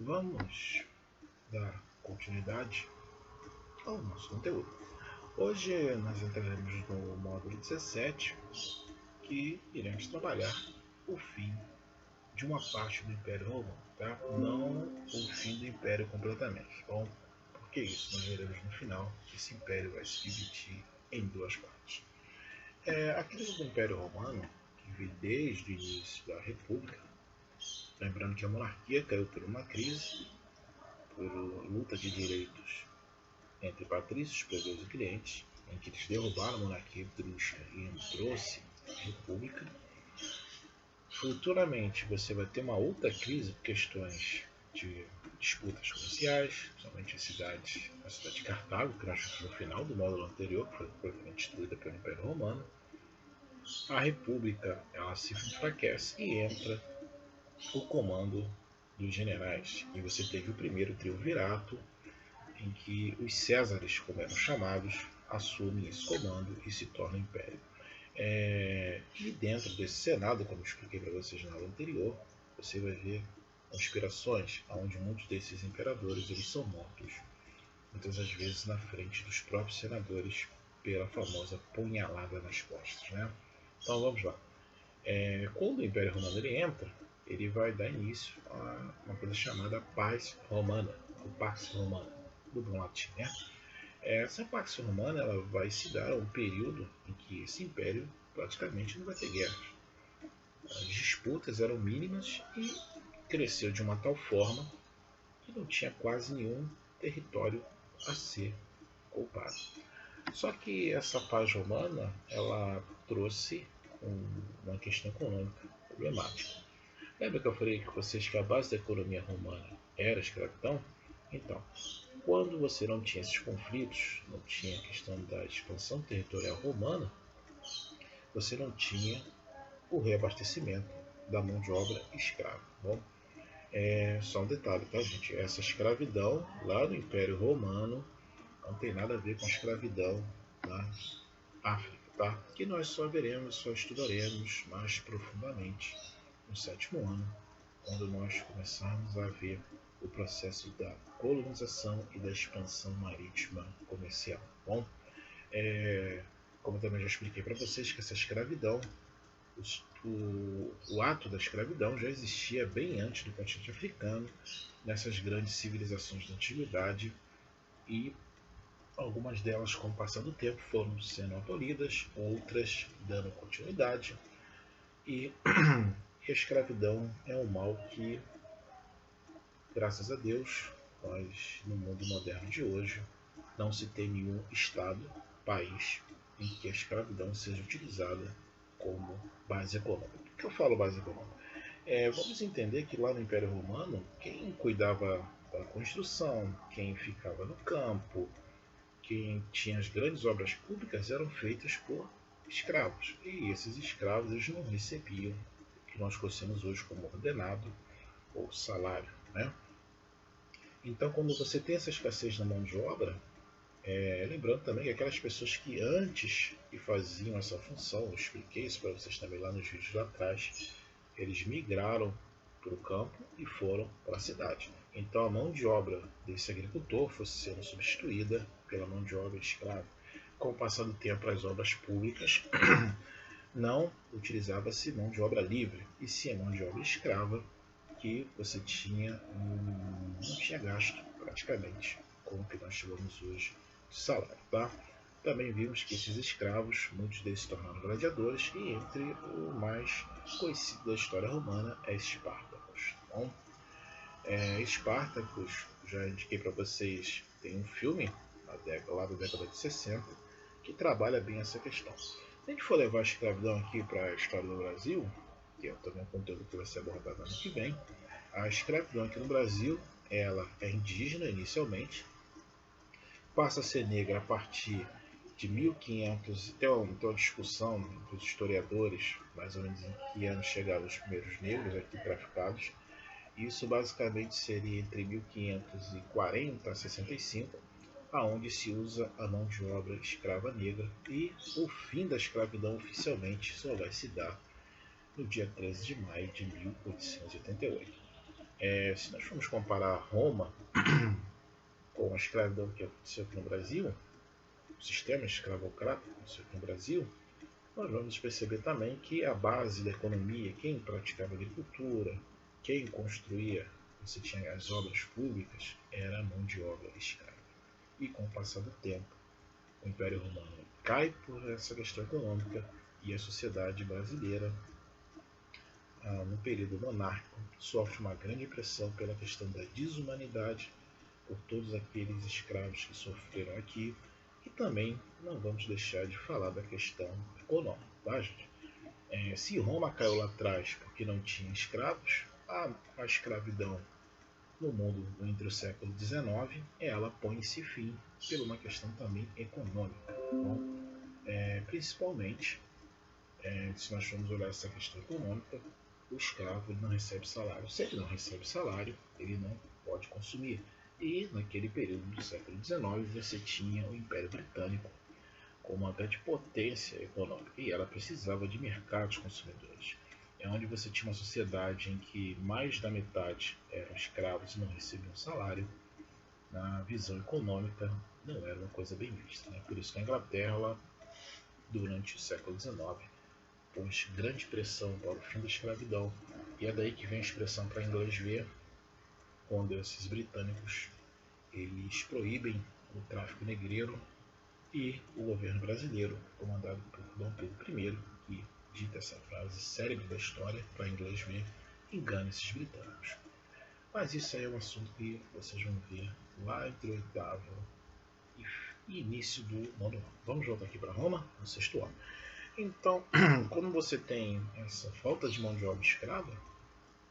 Vamos dar continuidade ao nosso conteúdo. Hoje nós entraremos no módulo 17, que iremos trabalhar o fim de uma parte do Império Romano, tá? Não o fim do Império completamente. Bom, porque isso nós veremos no final que esse Império vai se dividir em duas partes. A crise do Império Romano, que veio desde o início da República, lembrando que a monarquia caiu por uma crise, por luta de direitos entre patrícios, plebeus e clientes, em que eles derrubaram a monarquia etrusca e entrou-se a república. Futuramente você vai ter uma outra crise por questões de disputas comerciais, principalmente a cidade de Cartago, que nós vimos no final do módulo anterior, que foi destruída pelo Império Romano. A república ela se enfraquece e entra o comando dos generais, e você teve o primeiro triunvirato, em que os Césares, como eram chamados, assumem esse comando e se tornam império. E dentro desse Senado, como eu expliquei para vocês na aula anterior, você vai ver conspirações, onde muitos desses imperadores eles são mortos, muitas das vezes na frente dos próprios senadores, pela famosa punhalada nas costas, né? Então vamos lá. Quando o Império Romano ele entra, ele vai dar início a uma coisa chamada Pax Romana, ou Pax Romana, do bom latim, né? Essa Pax Romana ela vai se dar a um período em que esse império praticamente não vai ter guerras. As disputas eram mínimas e cresceu de uma tal forma que não tinha quase nenhum território a ser ocupado. Só que essa paz romana ela trouxe uma questão econômica problemática. Lembra que eu falei com vocês que a base da economia romana era a escravidão? Então, quando você não tinha esses conflitos, não tinha a questão da expansão territorial romana, você não tinha o reabastecimento da mão de obra escrava. Bom, só um detalhe, tá, gente? Essa escravidão lá no Império Romano não tem nada a ver com a escravidão na África, tá? Que nós só estudaremos mais profundamente no 7º ano, quando nós começarmos a ver o processo da colonização e da expansão marítima comercial. Bom, como também já expliquei para vocês que essa escravidão, o ato da escravidão já existia bem antes do continente africano, nessas grandes civilizações da antiguidade, e algumas delas, com o passar do tempo, foram sendo abolidas, outras dando continuidade, e a escravidão é um mal que, graças a Deus, nós, no mundo moderno de hoje, não se tem nenhum estado, país, em que a escravidão seja utilizada como base econômica. Por que eu falo base econômica? Vamos entender que lá no Império Romano, quem cuidava da construção, quem ficava no campo, quem tinha as grandes obras públicas eram feitas por escravos. E esses escravos eles não recebiam o que nós conhecemos hoje como ordenado ou salário, né? Então, quando você tem essa escassez na mão de obra, lembrando também que aquelas pessoas que antes que faziam essa função, eu expliquei isso para vocês também lá nos vídeos lá atrás, eles migraram para o campo e foram para a cidade. Então a mão de obra desse agricultor foi sendo substituída pela mão de obra escrava. Com o passar do tempo, as obras públicas não utilizava-se mão de obra livre, e sim a mão de obra escrava, que você não tinha gasto praticamente com o que nós chamamos hoje de salário, tá? Também vimos que esses escravos, muitos deles se tornaram gladiadores, e entre o mais conhecido da história romana é Espartacus. Bom, Espartacus, já indiquei para vocês, tem um filme lá da década de 60 que trabalha bem essa questão. Se a gente for levar a escravidão aqui para a história do Brasil, que é também um conteúdo que vai ser abordado ano que vem, a escravidão aqui no Brasil ela é indígena inicialmente, passa a ser negra a partir de 1500, tem uma discussão entre os historiadores, mais ou menos em que ano chegaram os primeiros negros aqui traficados. Isso basicamente seria entre 1540 a 65, aonde se usa a mão de obra escrava negra, e o fim da escravidão oficialmente só vai se dar no dia 13 de maio de 1888. Se nós formos comparar Roma com a escravidão que aconteceu aqui no Brasil, o sistema escravocrata que aconteceu aqui no Brasil, nós vamos perceber também que a base da economia, quem praticava agricultura, quem construía, você tinha as obras públicas, era a mão de obra escrava. E com o passar do tempo, o Império Romano cai por essa questão econômica e a sociedade brasileira, no período monárquico, sofre uma grande pressão pela questão da desumanidade por todos aqueles escravos que sofreram aqui. E também não vamos deixar de falar da questão econômica, tá, gente? Se Roma caiu lá atrás porque não tinha escravos, a escravidão no mundo entre o século XIX, ela põe-se fim por uma questão também econômica. Bom, principalmente, se nós formos olhar essa questão econômica, o escravo ele não recebe salário. Se ele não recebe salário, ele não pode consumir. E naquele período do século XIX você tinha o Império Britânico como uma grande potência econômica e ela precisava de mercados consumidores. É onde você tinha uma sociedade em que mais da metade eram escravos e não recebiam salário. Na visão econômica não era uma coisa bem vista, né? Por isso que a Inglaterra, ela, durante o século XIX, pôs grande pressão para o fim da escravidão. E é daí que vem a expressão para inglês ver, quando esses britânicos eles proíbem o tráfico negreiro e o governo brasileiro, comandado por Dom Pedro I, que dita essa frase célebre da história para inglês ver, engana esses britânicos. Mas isso aí é um assunto que vocês vão ver lá entre o oitavo e início do nono ano. Vamos voltar aqui para Roma, no sexto ano. Então, quando você tem essa falta de mão de obra escrava,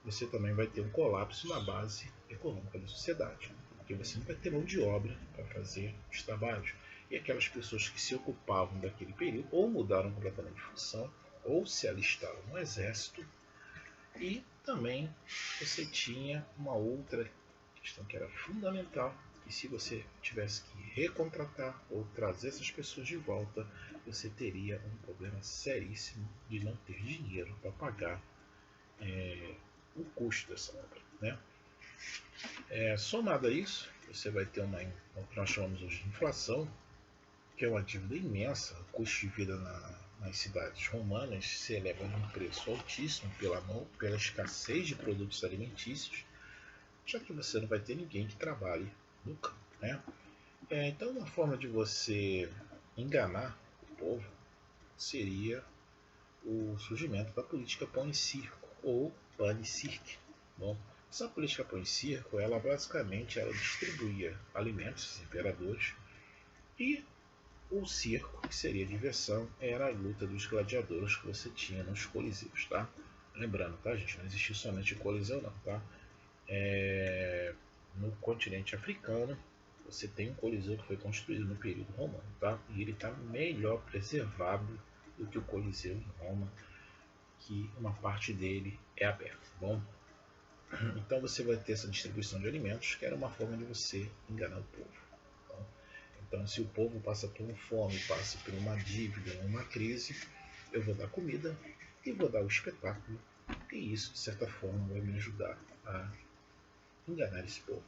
você também vai ter um colapso na base econômica da sociedade, porque você não vai ter mão de obra para fazer os trabalhos. E aquelas pessoas que se ocupavam daquele período ou mudaram completamente de função, ou se alistaram no exército, e também você tinha uma outra questão que era fundamental, que se você tivesse que recontratar ou trazer essas pessoas de volta, você teria um problema seríssimo de não ter dinheiro para pagar o custo dessa obra, né? Somado a isso, você vai ter o que nós chamamos hoje de inflação, que é uma dívida imensa. O custo de vida nas cidades romanas se eleva a um preço altíssimo pela escassez de produtos alimentícios, já que você não vai ter ninguém que trabalhe no campo, né? Então, uma forma de você enganar o povo seria o surgimento da política pão e circo, ou pane cirque. Bom, essa política pão e circo, ela basicamente distribuía alimentos aos imperadores, e o circo, que seria diversão, era a luta dos gladiadores que você tinha nos coliseus, tá? Lembrando, tá, gente? Não existia somente o coliseu, não, tá? No continente africano, você tem um coliseu que foi construído no período romano, tá? E ele está melhor preservado do que o coliseu em Roma, que uma parte dele é aberta, bom? Então você vai ter essa distribuição de alimentos, que era uma forma de você enganar o povo. Então, se o povo passa por fome, passa por uma dívida, uma crise, eu vou dar comida e vou dar o espetáculo, e isso, de certa forma, vai me ajudar a enganar esse povo.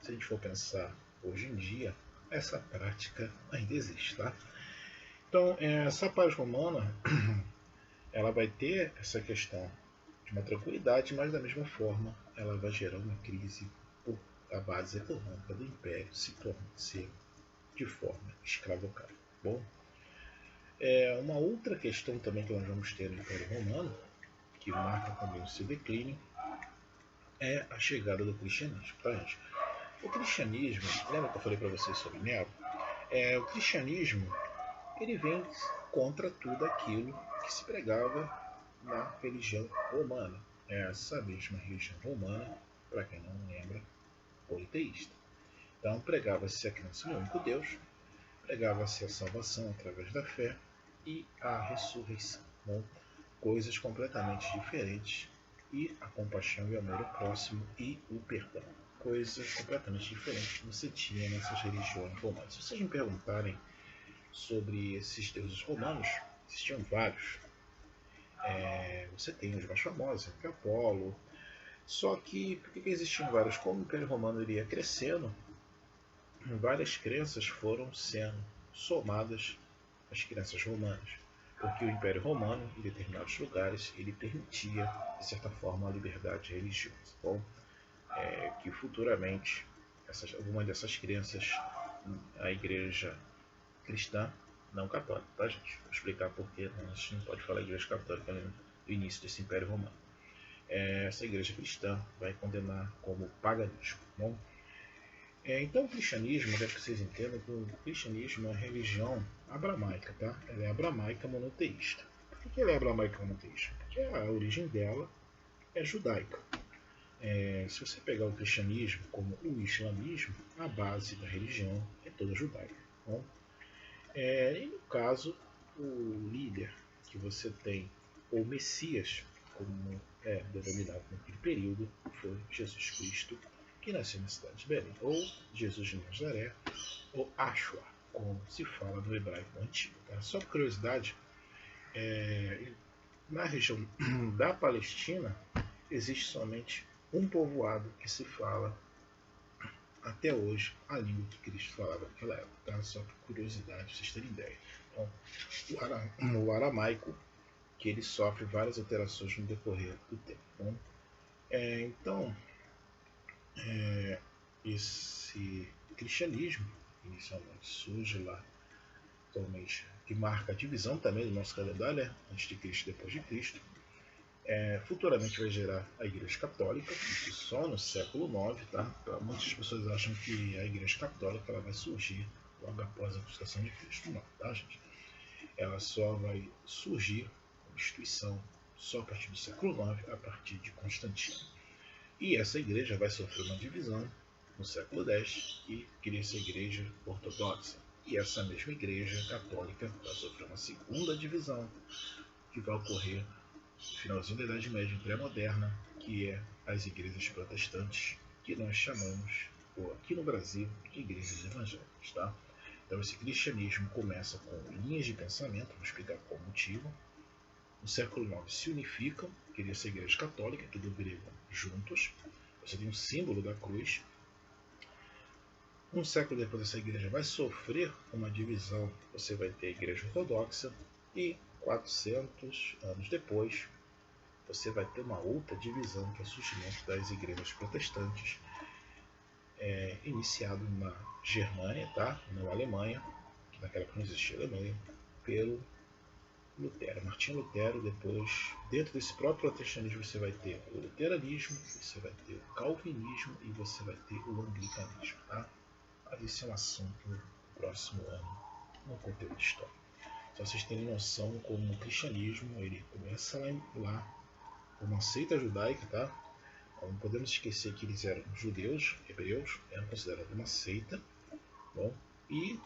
Se a gente for pensar hoje em dia, essa prática ainda existe, tá? Então, essa paz romana, ela vai ter essa questão de uma tranquilidade, mas da mesma forma, ela vai gerar uma crise por a base econômica do império se de forma escravocrata. Bom, uma outra questão também que nós vamos ter no Império Romano, que marca também o seu declínio, é a chegada do cristianismo, tá, gente? O cristianismo, lembra que eu falei para vocês sobre Nero? O cristianismo, ele vem contra tudo aquilo que se pregava na religião romana. Essa mesma religião romana, para quem não lembra, politeísta. Então pregava-se a crença no único Deus, pregava-se a salvação através da fé e a ressurreição. Bom, coisas completamente diferentes, e a compaixão e o amor ao próximo e o perdão. Coisas completamente diferentes que você tinha nessas religiões romanas. Se vocês me perguntarem sobre esses deuses romanos, existiam vários. Você tem os mais famosos, que é Apolo. Só que, por que existiam vários? Como o Império Romano iria crescendo, várias crenças foram sendo somadas às crenças romanas. Porque o Império Romano, em determinados lugares, ele permitia, de certa forma, a liberdade religiosa. Bom, que futuramente, alguma dessas crenças, a igreja cristã, não católica, tá, gente? Vou explicar porque a gente não pode falar igreja católica no início desse Império Romano. Essa igreja cristã vai condenar como paganismo. Bom, então o cristianismo, deve que vocês entendam que o cristianismo é a religião abramaica, tá? Ela é abramaica monoteísta. Por que ela é abramaica monoteísta? Porque a origem dela é judaica. Se você pegar o cristianismo como o islamismo, a base da religião é toda judaica. Bom, e no caso, o líder que você tem, ou Messias, como é denominado naquele período, foi Jesus Cristo, que nasceu na cidade de Belém, ou Jesus de Nazaré, ou Ashua, como se fala no hebraico antigo. Tá? Só por curiosidade, na região da Palestina existe somente um povoado que se fala até hoje a língua que Cristo falava naquela época. Tá? Só por curiosidade, pra vocês terem ideia. Então, o aramaico, que ele sofre várias alterações no decorrer do tempo. Bom, então, esse cristianismo, inicialmente surge lá, atualmente, que marca a divisão também do nosso calendário, né? Antes de Cristo e depois de Cristo. Futuramente vai gerar a Igreja Católica, isso só no século IX, tá? Muitas pessoas acham que a Igreja Católica ela vai surgir logo após a crucificação de Cristo. Não, tá, gente? Ela só vai surgir como instituição só a partir do século IX, a partir de Constantino. E essa igreja vai sofrer uma divisão no século X, que cria essa igreja ortodoxa. E essa mesma igreja católica vai sofrer uma segunda divisão, que vai ocorrer no finalzinho da Idade Média pré-moderna, que é as igrejas protestantes, que nós chamamos, ou aqui no Brasil, de igrejas evangélicas. Tá? Então esse cristianismo começa com linhas de pensamento, vou explicar qual o motivo. No século IX se unificam, queria ser a igreja católica, tudo grego, juntos. Você tem um símbolo da cruz. Um século depois essa igreja vai sofrer uma divisão, você vai ter a igreja ortodoxa, e 400 anos depois você vai ter uma outra divisão, que é o surgimento das igrejas protestantes, iniciado na Germânia, tá? Na Alemanha, que naquela época não existia Alemanha, pelo Lutero, Martinho Lutero. Depois, dentro desse próprio protestantismo, você vai ter o luteranismo, você vai ter o calvinismo e você vai ter o anglicanismo. Tá? Mas esse é um assunto do próximo ano, no conteúdo histórico. Só vocês terem noção como o cristianismo ele começa lá como uma seita judaica, tá? Não podemos esquecer que eles eram judeus, hebreus, eram considerados uma seita, bom? E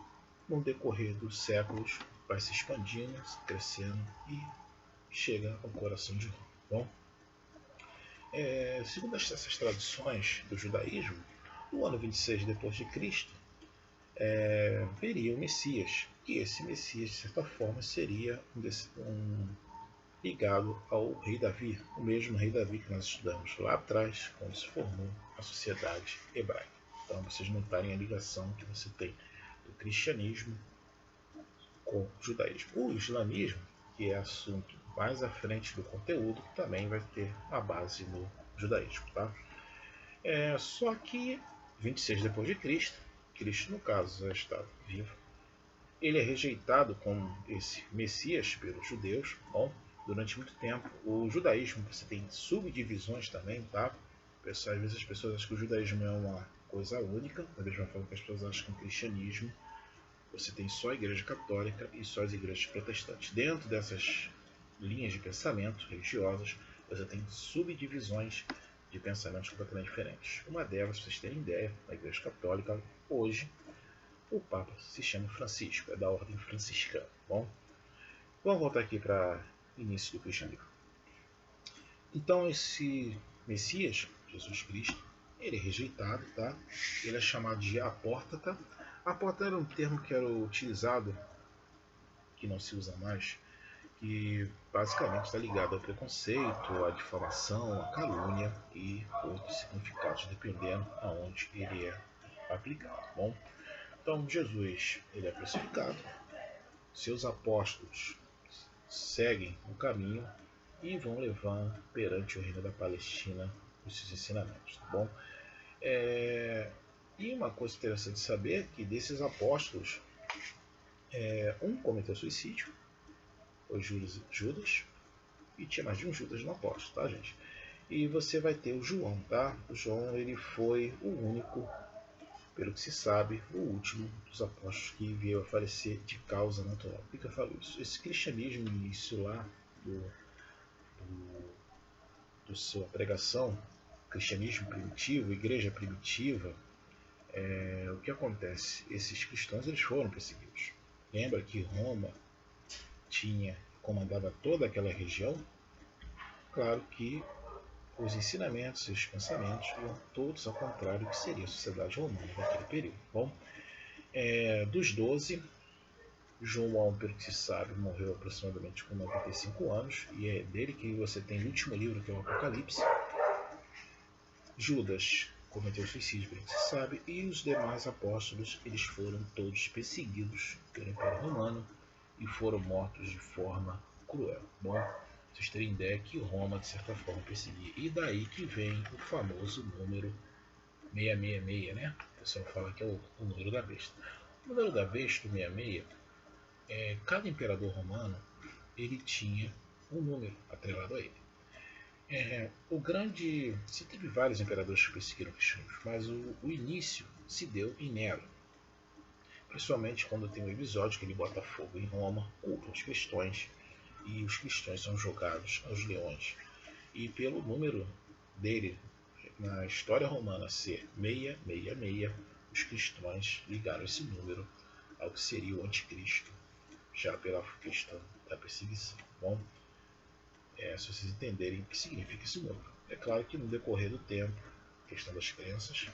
no decorrer dos séculos vai se expandindo, crescendo e chega ao coração de Roma. Bom, segundo essas tradições do judaísmo, no ano 26 depois de Cristo, viria o Messias, e esse Messias, de certa forma, seria ligado ao rei Davi, o mesmo rei Davi que nós estudamos lá atrás, quando se formou a sociedade hebraica. Então, vocês notarem a ligação que você tem do cristianismo com o judaísmo. O islamismo, que é assunto mais à frente do conteúdo, também vai ter a base no judaísmo. Tá? Só que 26 depois de Cristo, Cristo no caso já está vivo, ele é rejeitado como esse Messias pelos judeus. Bom, durante muito tempo o judaísmo, você tem subdivisões também, tá? Às vezes as pessoas acham que o judaísmo é uma coisa única, da mesma forma que as pessoas acham que o cristianismo você tem só a igreja católica e só as igrejas protestantes. Dentro dessas linhas de pensamento religiosas, você tem subdivisões de pensamentos completamente diferentes. Uma delas, para vocês terem ideia, na igreja católica, hoje, o Papa se chama Francisco, é da ordem franciscana. Bom, vamos voltar aqui para o início do cristianismo. Então, esse Messias, Jesus Cristo, ele é rejeitado, tá? Ele é chamado de apóstata. Apóstata era um termo que era utilizado, que não se usa mais, que basicamente está ligado ao preconceito, à difamação, à calúnia e outros significados, dependendo aonde ele é aplicado. Bom, então Jesus ele é crucificado, seus apóstolos seguem o caminho e vão levando perante o reino da Palestina os seus ensinamentos, tá bom? E uma coisa interessante de saber é que desses apóstolos, um cometeu suicídio, foi Judas, e tinha mais de um Judas no apóstolo, tá, gente? E você vai ter o João, tá? O João ele foi o único, pelo que se sabe, o último dos apóstolos que veio a falecer de causa natural. Por que eu falo isso? Esse cristianismo no início lá do sua pregação, cristianismo primitivo, igreja primitiva, o que acontece? Esses cristãos eles foram perseguidos. Lembra que Roma comandava toda aquela região? Claro que os ensinamentos e os pensamentos iam todos ao contrário do que seria a sociedade romana naquele período. Bom, dos 12, João, pelo que se sabe, morreu aproximadamente com 95 anos, e é dele que você tem o último livro, que é o Apocalipse. Judas cometeu suicídio, pelo que se sabe, e os demais apóstolos eles foram todos perseguidos pelo Império Romano e foram mortos de forma cruel. Bom, vocês terem ideia que Roma, de certa forma, perseguia. E daí que vem o famoso número 666, né? O pessoal fala que é o número da besta. O número da besta, o 66, cada imperador romano ele tinha um número atrelado a ele. Se teve vários imperadores que perseguiram o cristianismo, mas o início se deu em Nero. Principalmente quando tem um episódio que ele bota fogo em Roma, culpa os cristãos, e os cristãos são jogados aos leões. E pelo número dele na história romana ser 666, os cristãos ligaram esse número ao que seria o anticristo, já pela questão da perseguição. Bom, se vocês entenderem o que significa esse número. É claro que no decorrer do tempo, questão das crenças,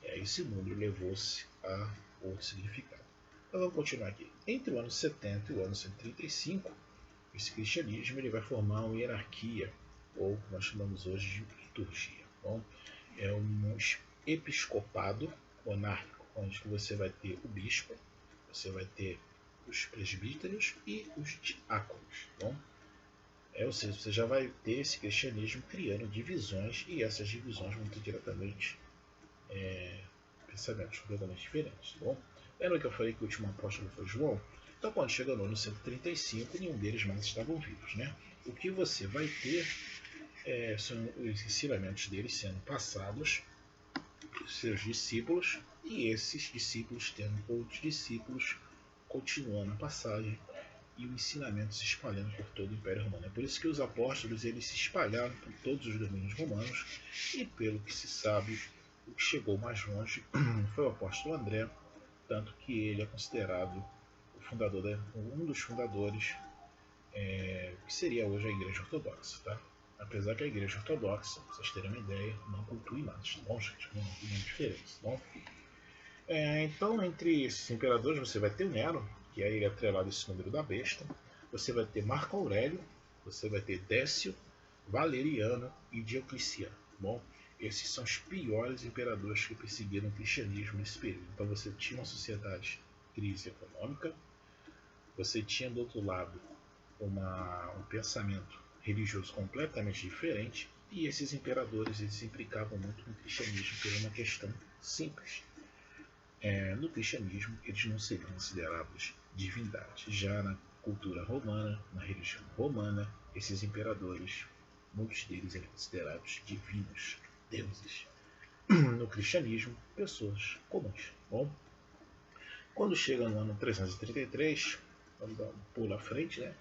esse número levou-se a outro significado. Então vamos continuar aqui. Entre o ano 70 e o ano 135, esse cristianismo ele vai formar uma hierarquia, ou que nós chamamos hoje de liturgia. Bom, é um episcopado monárquico, onde você vai ter o bispo, você vai ter os presbíteros e os diáconos. Bom, ou seja, você já vai ter esse cristianismo criando divisões, e essas divisões vão ter diretamente pensamentos completamente diferentes. Bom, lembra que eu falei que o último apóstolo foi João? Então, quando chega no ano 135, nenhum deles mais estavam vivos, né? O que você vai ter são os ensinamentos deles sendo passados pelos seus discípulos, e esses discípulos tendo outros discípulos continuando a passagem e o ensinamento se espalhando por todo o Império Romano. É por isso que os apóstolos eles se espalharam por todos os domínios romanos, e pelo que se sabe, o que chegou mais longe foi o apóstolo André, tanto que ele é considerado um dos fundadores que seria hoje a Igreja Ortodoxa, tá? Apesar que a Igreja Ortodoxa, pra vocês terem uma ideia, não cultua imagens, tá bom, gente? Uma diferença, tá bom? Então, entre esses imperadores, você vai ter o Nero, que é ele atrelado a esse número da besta. Você vai ter Marco Aurélio, você vai ter Décio, Valeriano e Diocleciano. Bom, esses são os piores imperadores que perseguiram o cristianismo nesse período. Então você tinha uma sociedade crise econômica, você tinha do outro lado um pensamento religioso completamente diferente, e esses imperadores eles se implicavam muito com o cristianismo por uma questão simples. No cristianismo eles não seriam considerados divindades. Já na cultura romana, na religião romana, esses imperadores, muitos deles eram considerados divinos, deuses. No cristianismo, pessoas comuns. Bom, quando chega no ano 333, vamos dar um pulo à frente, né?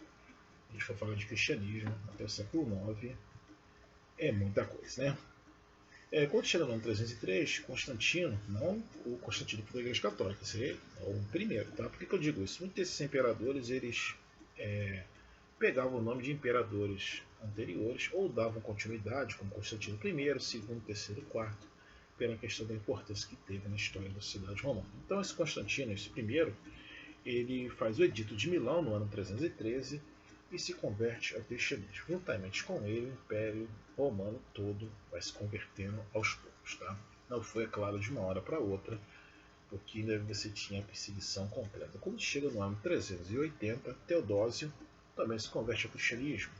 A gente for falar de cristianismo até o século IX, é muita coisa, né? Quando chega no ano 303, Constantino, não o Constantino da Igreja Católica, esse é o primeiro, tá? Por que eu digo isso? Muitos desses imperadores, eles pegavam o nome de imperadores anteriores, ou davam continuidade, como Constantino I, II, III, IV, pela questão da importância que teve na história da sociedade romana. Então esse Constantino, esse primeiro, ele faz o Edito de Milão no ano 313, e se converte ao cristianismo. Juntamente com ele, o Império Romano todo vai se convertendo aos poucos. Tá? Não foi, é claro, de uma hora para outra, porque ainda você tinha a perseguição completa. Quando chega no ano 380, Teodósio também se converte ao cristianismo.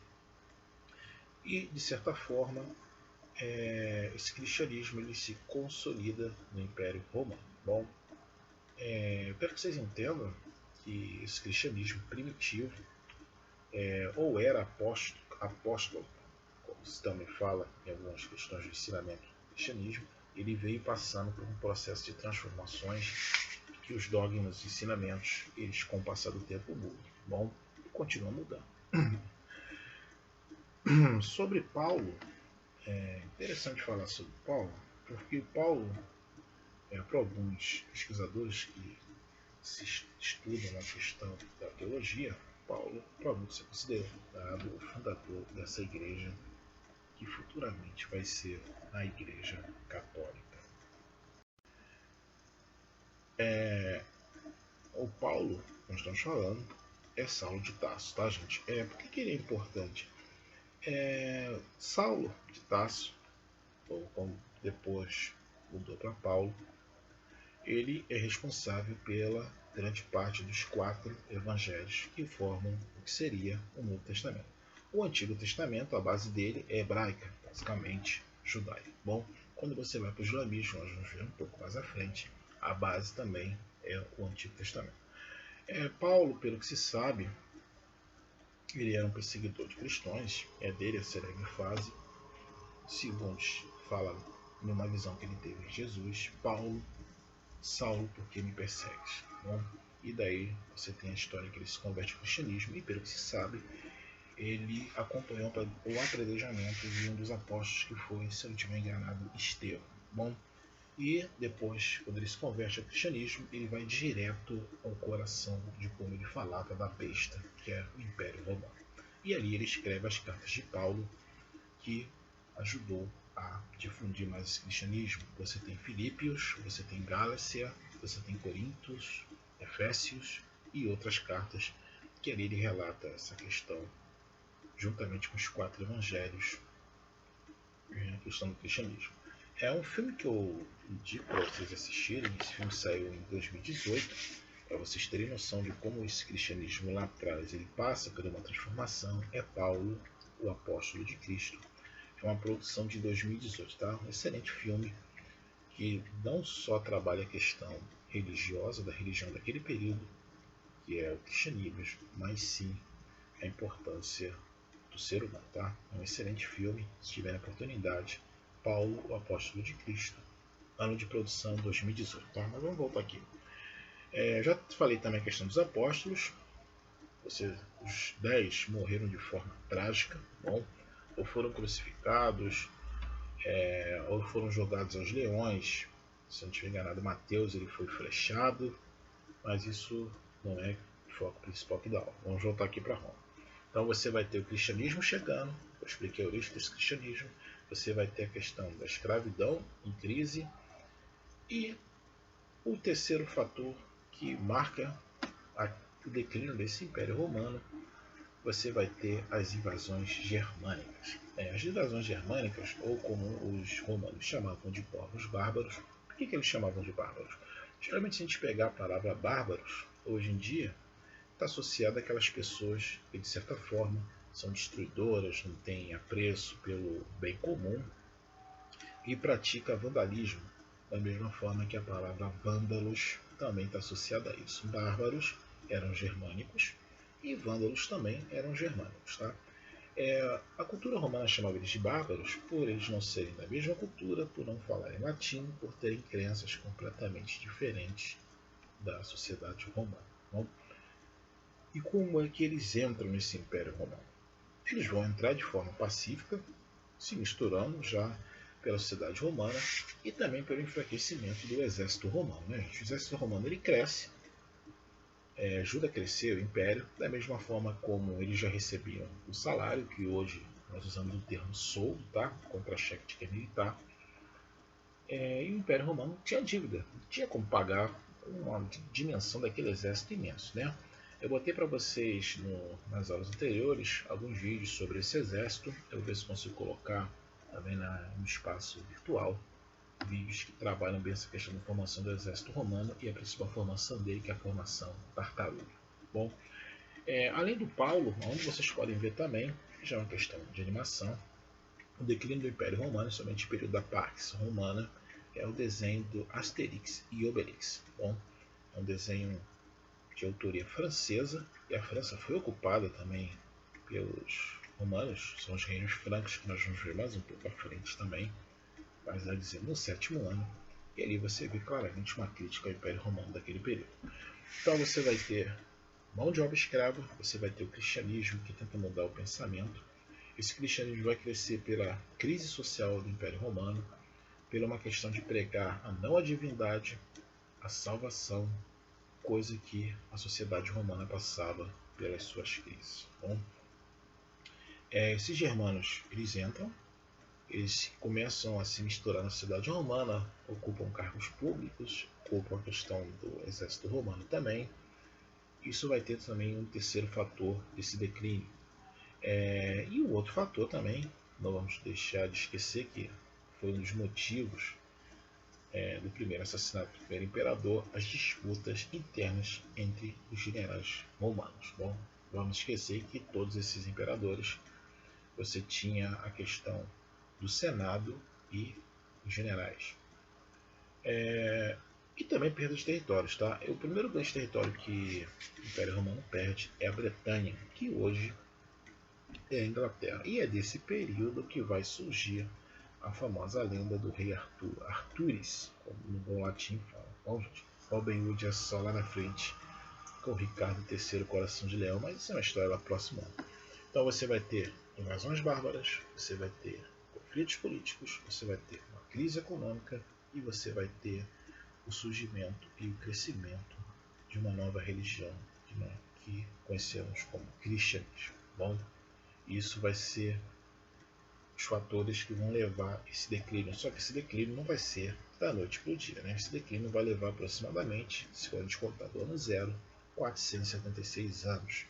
E, de certa forma, esse cristianismo ele se consolida no Império Romano. Bom, eu quero que vocês entendam que esse cristianismo primitivo ou era apóstolo, como se também fala em algumas questões de ensinamento do cristianismo, ele veio passando por um processo de transformações que os dogmas e ensinamentos, eles com o passar do tempo mudam. Bom, e continuam mudando. Sobre Paulo, é interessante falar sobre Paulo, porque Paulo, para alguns pesquisadores que se estudam a questão da teologia, Paulo provavelmente é considerado o fundador dessa igreja que futuramente vai ser a Igreja Católica. O Paulo, nós estamos falando, é Saulo de Tarso, tá, gente? Por que ele é importante? Saulo de Tarso, ou como depois mudou para Paulo, ele é responsável pela grande parte dos 4 evangelhos que formam o que seria o Novo Testamento. O Antigo Testamento, a base dele é hebraica, basicamente judaica. Bom, quando você vai para o judaísmo, nós vamos ver um pouco mais à frente, a base também é o Antigo Testamento. Paulo, pelo que se sabe, ele era um perseguidor de cristãos, dele a célebre frase, segundo fala numa visão que ele teve de Jesus, Saulo, porque me persegues? Bom, e daí você tem a história que ele se converte ao cristianismo e, pelo que se sabe, ele acompanhou o apredejamento de um dos apóstolos que foi, se eu não estiver enganado, Estevão. Bom, e depois, quando ele se converte ao cristianismo, ele vai direto ao coração de como ele falava da besta, que é o Império Romano. E ali ele escreve as cartas de Paulo, que ajudou a difundir mais esse cristianismo. Você tem Filípios, você tem Gálacia, você tem Coríntios, Efésios e outras cartas que ali ele relata essa questão juntamente com os 4 evangelhos, a questão do cristianismo. É um filme que eu indico para vocês assistirem. Esse filme saiu em 2018, para vocês terem noção de como esse cristianismo lá atrás ele passa por uma transformação. É Paulo, o apóstolo de Cristo. É uma produção de 2018, tá? Um excelente filme que não só trabalha a questão religiosa, da religião daquele período, que é o cristianismo, mas sim a importância do ser humano, tá? É um excelente filme, se tiver a oportunidade. Paulo, o apóstolo de Cristo, ano de produção 2018, tá? Mas vamos voltar aqui. Já falei também a questão dos apóstolos. Os 10 morreram de forma trágica, bom, ou foram crucificados, ou foram jogados aos leões. Se não estiver enganado, Mateus ele foi flechado, mas isso não é o foco principal aqui da aula. Vamos voltar aqui para Roma. Então você vai ter o cristianismo chegando, eu expliquei a origem desse cristianismo, você vai ter a questão da escravidão em crise, e o terceiro fator que marca o declínio desse Império Romano, você vai ter as invasões germânicas. As invasões germânicas, ou como os romanos chamavam de povos bárbaros. Por que eles chamavam de bárbaros? Geralmente, se a gente pegar a palavra bárbaros, hoje em dia, está associada àquelas pessoas que, de certa forma, são destruidoras, não têm apreço pelo bem comum e pratica vandalismo, da mesma forma que a palavra vândalos também está associada a isso. Bárbaros eram germânicos e vândalos também eram germânicos. Tá? A cultura romana chamava eles de bárbaros por eles não serem da mesma cultura, por não falarem latim, por terem crenças completamente diferentes da sociedade romana. Bom, e como é que eles entram nesse Império Romano? Eles vão entrar de forma pacífica, se misturando já pela sociedade romana e também pelo enfraquecimento do exército romano. Né, gente? O exército romano ele cresce, ajuda a crescer o império, da mesma forma como eles já recebiam o salário, que hoje nós usamos o termo soldo, tá? Contra-cheque de militar. E o Império Romano tinha dívida, não tinha como pagar uma dimensão daquele exército imenso. Né? Eu botei para vocês nas aulas anteriores alguns vídeos sobre esse exército. Eu vou ver se consigo colocar também no espaço virtual vídeos que trabalham bem essa questão da formação do exército romano e a principal formação dele, que é a formação tartaruga. Bom, além do Paulo, onde vocês podem ver também, já é uma questão de animação, o declínio do Império Romano, somente o período da Pax Romana, é o desenho do Asterix e Obelix. Bom, é um desenho de autoria francesa, e a França foi ocupada também pelos romanos, são os reinos francos, que nós vamos ver mais um pouco à frente também, mas a dizer no 7º ano, e ali você vê claramente uma crítica ao Império Romano daquele período. Então você vai ter mão de obra escrava, você vai ter o cristianismo que tenta mudar o pensamento. Esse cristianismo vai crescer pela crise social do Império Romano, pela uma questão de pregar a não a divindade, a salvação, coisa que a sociedade romana passava pelas suas crises. Bom, esses germanos, eles entram, eles começam a se misturar na sociedade romana, ocupam cargos públicos, ocupam a questão do exército romano também. Isso vai ter também um terceiro fator desse declínio. E o outro fator também, não vamos deixar de esquecer que foi um dos motivos do primeiro assassinato do primeiro imperador, as disputas internas entre os generais romanos. Bom, vamos esquecer que todos esses imperadores, você tinha a questão do Senado e os generais. E também perda de territórios. Tá? O primeiro grande território que o Império Romano perde é a Bretanha, que hoje é a Inglaterra. E é desse período que vai surgir a famosa lenda do rei Arthur, Arturis, como no bom latim fala. Bom, gente, Robin Hood é só lá na frente com o Ricardo III Coração de Leão, mas isso é uma história lá próxima. Então você vai ter invasões bárbaras, você vai ter conflitos políticos, você vai ter uma crise econômica e você vai ter o surgimento e o crescimento de uma nova religião que conhecemos como cristianismo. Bom, isso vai ser os fatores que vão levar esse declínio. Só que esse declínio não vai ser da noite para o dia. Né? Esse declínio vai levar aproximadamente, se for descontar do ano zero, 476 anos.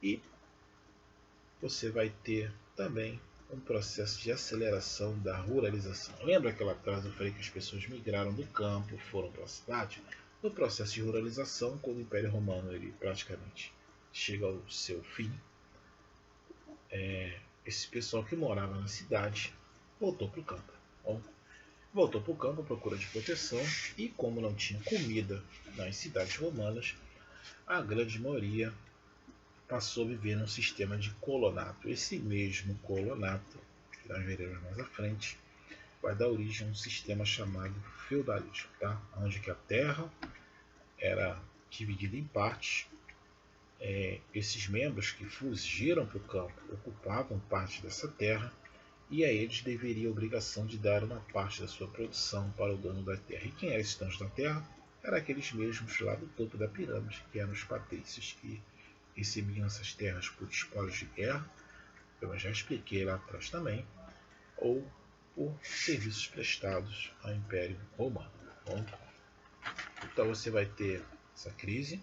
E você vai ter também um processo de aceleração da ruralização. Lembra que lá atrás eu falei que as pessoas migraram do campo, foram para a cidade? No processo de ruralização, quando o Império Romano ele praticamente chega ao seu fim, esse pessoal que morava na cidade voltou para o campo. Bom, voltou para o campo à procura de proteção e, como não tinha comida nas cidades romanas, a grande maioria passou a viver num sistema de colonato. Esse mesmo colonato, que nós veremos mais à frente, vai dar origem a um sistema chamado feudalismo, tá? Onde que a terra era dividida em partes. Esses membros que fugiram para o campo ocupavam parte dessa terra e a eles deveria a obrigação de dar uma parte da sua produção para o dono da terra. E quem eram esses donos da terra? Eram aqueles mesmos lá do topo da pirâmide, que eram os patrícios que recebiam essas terras por espólios de guerra, eu já expliquei lá atrás também, ou por serviços prestados ao Império Romano. Bom, então você vai ter essa crise,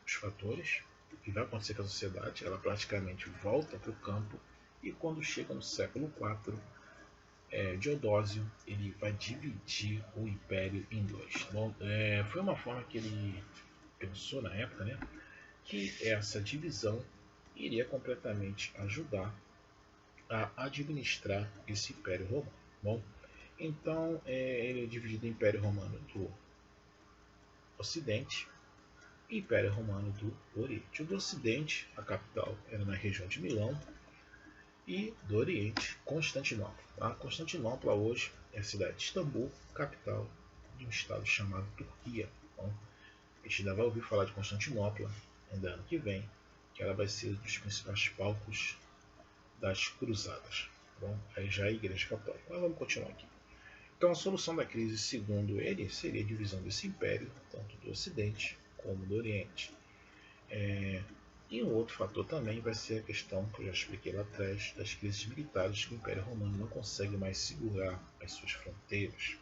os fatores, o que vai acontecer com a sociedade, ela praticamente volta para o campo, e quando chega no século IV, Diodósio ele vai dividir o Império em dois. Bom, foi uma forma que ele pensou na época, né, que essa divisão iria completamente ajudar a administrar esse Império Romano. Bom, então ele é dividido em Império Romano do Ocidente e Império Romano do Oriente. O do Ocidente, a capital era na região de Milão, e do Oriente, Constantinopla. Tá? Constantinopla hoje é a cidade de Istambul, capital de um estado chamado Turquia. Bom, a gente ainda vai ouvir falar de Constantinopla ainda ano que vem, que ela vai ser um dos principais palcos das cruzadas. Bom, aí já é a Igreja Católica. Mas vamos continuar aqui. Então a solução da crise, segundo ele, seria a divisão desse império, tanto do Ocidente como do Oriente. E um outro fator também vai ser a questão, que eu já expliquei lá atrás, das crises militares, que o Império Romano não consegue mais segurar as suas fronteiras,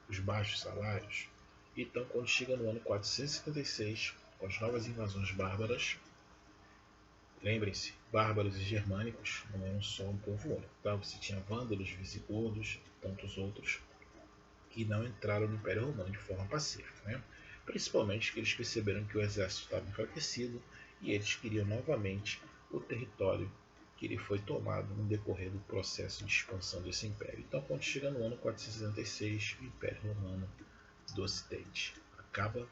os baixos salários. Então, quando chega no ano 476, com as novas invasões bárbaras. Lembrem-se, bárbaros e germânicos não eram só um povo único, tá? Você tinha vândalos, visigodos e tantos outros que não entraram no Império Romano de forma pacífica, né? Principalmente que eles perceberam que o exército estava enfraquecido e eles queriam novamente o território que ele foi tomado no decorrer do processo de expansão desse império. Então, quando chega no ano 466, o Império Romano do Ocidente acaba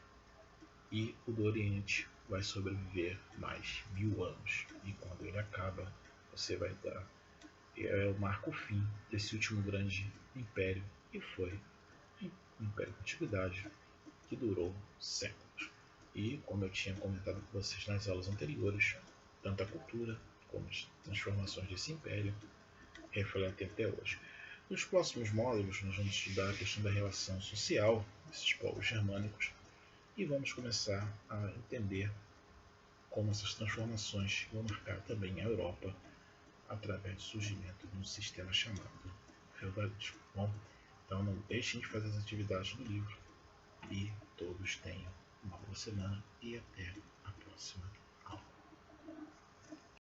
e o do Oriente vai sobreviver mais 1000 anos. E quando ele acaba, você vai dar marca o fim desse último grande império, que foi o Império da Antiguidade, que durou séculos. E, como eu tinha comentado com vocês nas aulas anteriores, tanto a cultura como as transformações desse império refletem até hoje. Nos próximos módulos, nós vamos estudar a questão da relação social desses povos germânicos e vamos começar a entender como essas transformações vão marcar também a Europa através do surgimento de um sistema chamado feudalismo. Bom, então não deixem de fazer as atividades do livro e todos tenham uma boa semana e até a próxima.